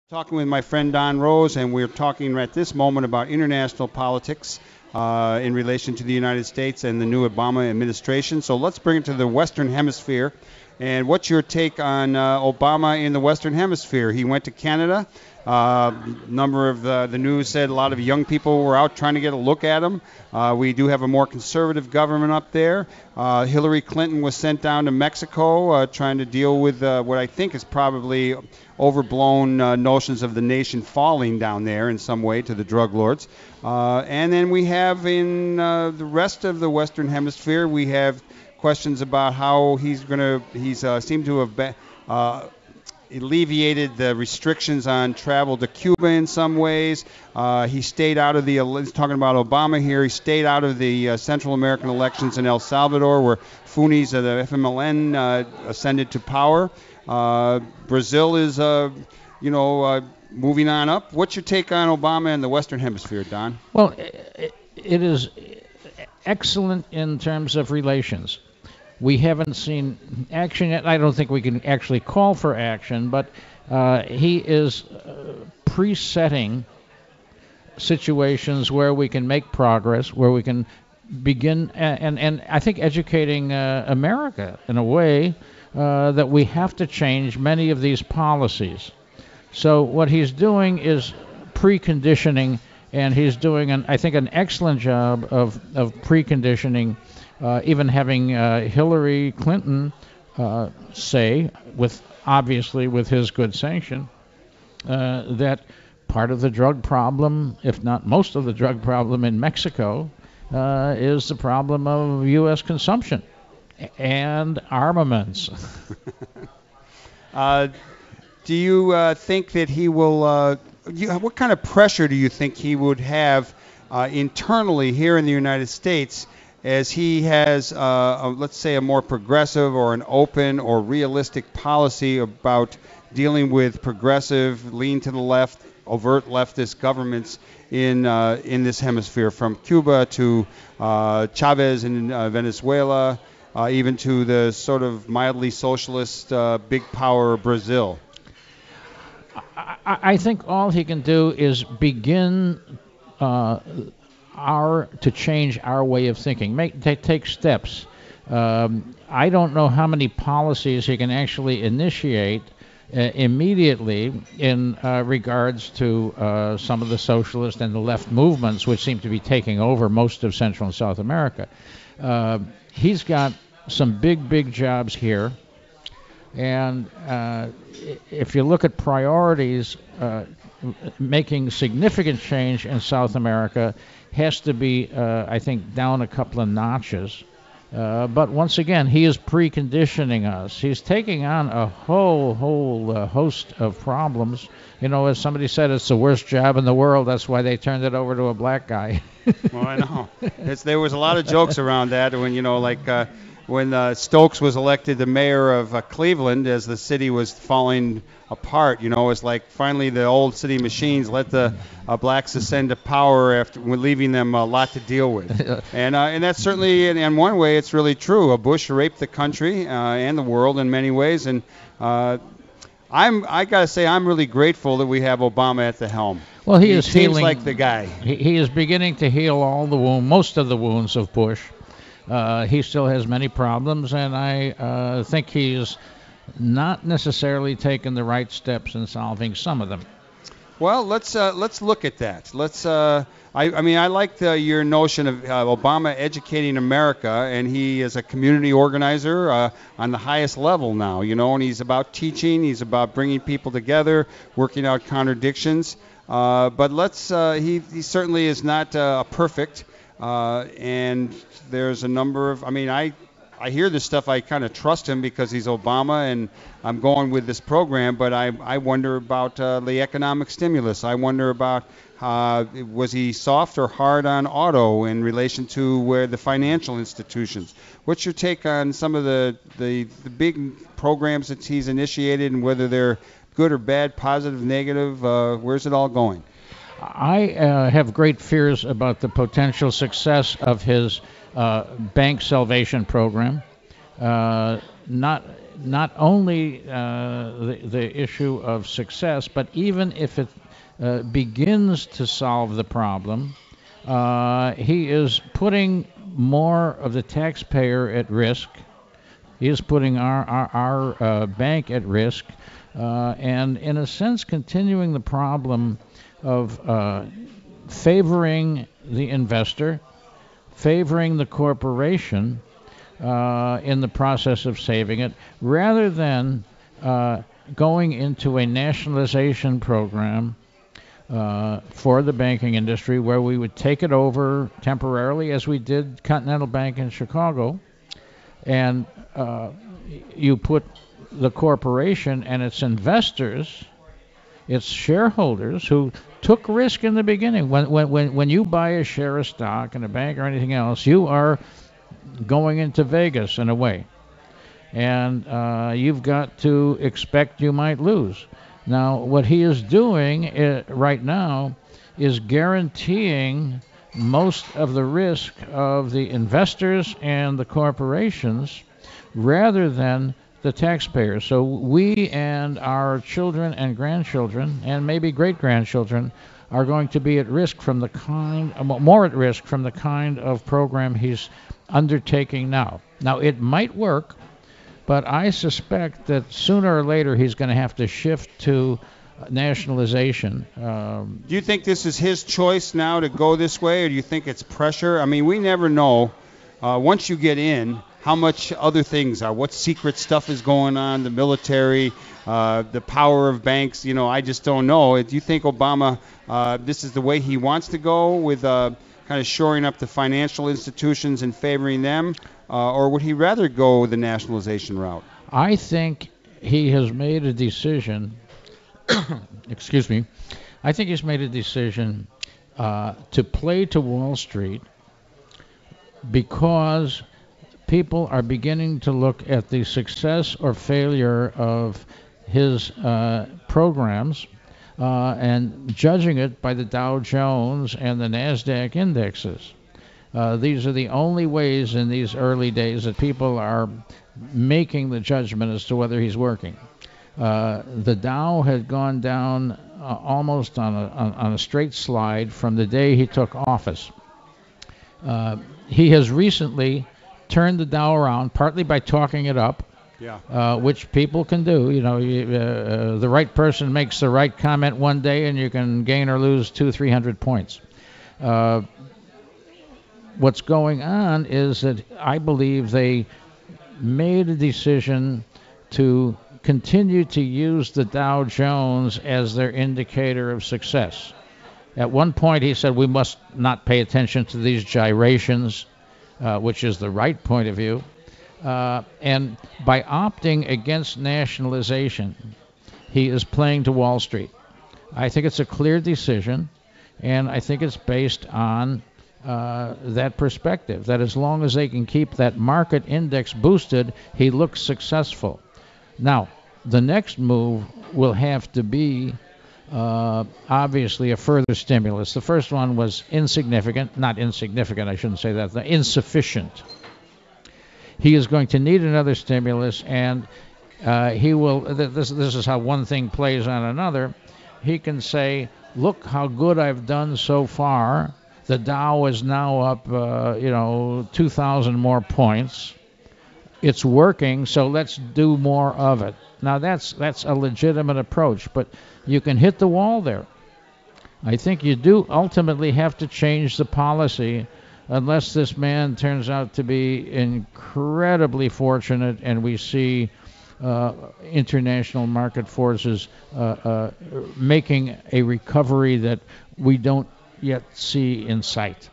Talking with my friend Don Rose, and we're talking at this moment about international politics in relation to the United States and the new Obama administration. So let's bring it to the Western Hemisphere. And what's your take on Obama in the Western Hemisphere? He went to Canada. Number of the news said a lot of young people were out trying to get a look at him. We do have a more conservative government up there. Hillary Clinton was sent down to Mexico trying to deal with what I think is probably overblown notions of the nation falling down there in some way to the drug lords. And then we have in the rest of the Western Hemisphere, we have questions about how he's seemed to have alleviated the restrictions on travel to Cuba in some ways. He stayed out of he's talking about Obama here, he stayed out of the Central American elections in El Salvador where Funes of the FMLN ascended to power. Brazil is, moving on up. What's your take on Obama and the Western Hemisphere, Don? Well, it is excellent in terms of relations. We haven't seen action yet. I don't think we can actually call for action, but he is presetting situations where we can make progress, where we can begin, and I think educating America in a way that we have to change many of these policies. So what he's doing is preconditioning, and he's doing, I think, an excellent job of preconditioning. Even having Hillary Clinton say, obviously with his good sanction, that part of the drug problem, if not most of the drug problem in Mexico, is the problem of U.S. consumption and armaments. Do you think that he will? What kind of pressure do you think he would have internally here in the United States? As he has, let's say, a more progressive or an open or realistic policy about dealing with progressive, lean to the left, overt leftist governments in this hemisphere, from Cuba to Chavez in Venezuela, even to the sort of mildly socialist big power Brazil? I think all he can do is begin to change our way of thinking, take steps. I don't know how many policies he can actually initiate immediately in regards to some of the socialist and the left movements, which seem to be taking over most of Central and South America. He's got some big jobs here, and if you look at priorities, making significant change in South America has to be, I think, down a couple of notches. But once again, he is preconditioning us. He's taking on a whole host of problems. You know, as somebody said, it's the worst job in the world. That's why they turned it over to a black guy. Well, I know. There was a lot of jokes around that when, when Stokes was elected the mayor of Cleveland, as the city was falling apart, it's like finally the old city machines let the blacks ascend to power after leaving them a lot to deal with. And that's certainly, in one way, it's really true. Bush raped the country and the world in many ways. And I got to say, I'm really grateful that we have Obama at the helm. Well, he is seems healing. like the guy. He is beginning to heal most of the wounds of Bush. He still has many problems, and I think he's not necessarily taken the right steps in solving some of them. Well, let's look at that. I like your notion of Obama educating America, and he is a community organizer on the highest level now, and he's about teaching, he's about bringing people together, working out contradictions. But he certainly is not perfect. And there's a number of, I hear this stuff, I kind of trust him because he's Obama and I'm going with this program, but I wonder about the economic stimulus. I wonder about was he soft or hard on auto in relation to where the financial institutions. What's your take on some of the big programs that he's initiated and whether they're good or bad, positive, negative? Where's it all going? I have great fears about the potential success of his bank salvation program. Not not only the issue of success, but even if it begins to solve the problem, he is putting more of the taxpayer at risk. He is putting our bank at risk, and in a sense continuing the problem of favoring the investor, favoring the corporation in the process of saving it, rather than going into a nationalization program for the banking industry where we would take it over temporarily, as we did Continental Bank in Chicago, and you put the corporation and its investors, its shareholders, who took risk in the beginning. When you buy a share of stock in a bank or anything else, you are going into Vegas in a way. And you've got to expect you might lose. Now, what he is doing right now is guaranteeing most of the risk of the investors and the corporations rather than the taxpayers. So we and our children and grandchildren and maybe great-grandchildren are going to be at risk from the more at risk from the kind of program he's undertaking now. Now, it might work, but I suspect that sooner or later he's going to have to shift to nationalization. Do you think this is his choice now to go this way, or do you think it's pressure? I mean, we never know. Once you get in, how much other things are, what secret stuff is going on, the military, the power of banks, I just don't know. Do you think Obama, this is the way he wants to go with kind of shoring up the financial institutions and favoring them, or would he rather go the nationalization route? I think he has made a decision, excuse me, I think he's made a decision to play to Wall Street because people are beginning to look at the success or failure of his programs and judging it by the Dow Jones and the NASDAQ indexes. These are the only ways in these early days that people are making the judgment as to whether he's working. The Dow had gone down almost on a straight slide from the day he took office. He has recently turned the Dow around, partly by talking it up, which people can do. The right person makes the right comment one day, and you can gain or lose 200-300 points. What's going on is that I believe they made a decision to continue to use the Dow Jones as their indicator of success. At one point, he said we must not pay attention to these gyrations, which is the right point of view. And by opting against nationalization, he is playing to Wall Street. I think it's a clear decision, and I think it's based on that perspective, that as long as they can keep that market index boosted, he looks successful. Now, the next move will have to be obviously a further stimulus. The first one was not insignificant, I shouldn't say that, insufficient. He is going to need another stimulus, and he will, this is how one thing plays on another. He can say, look how good I've done so far. The Dow is now up, 2,000 more points. It's working, so let's do more of it. Now, that's a legitimate approach, but you can hit the wall there. I think you do ultimately have to change the policy unless this man turns out to be incredibly fortunate and we see international market forces making a recovery that we don't yet see in sight.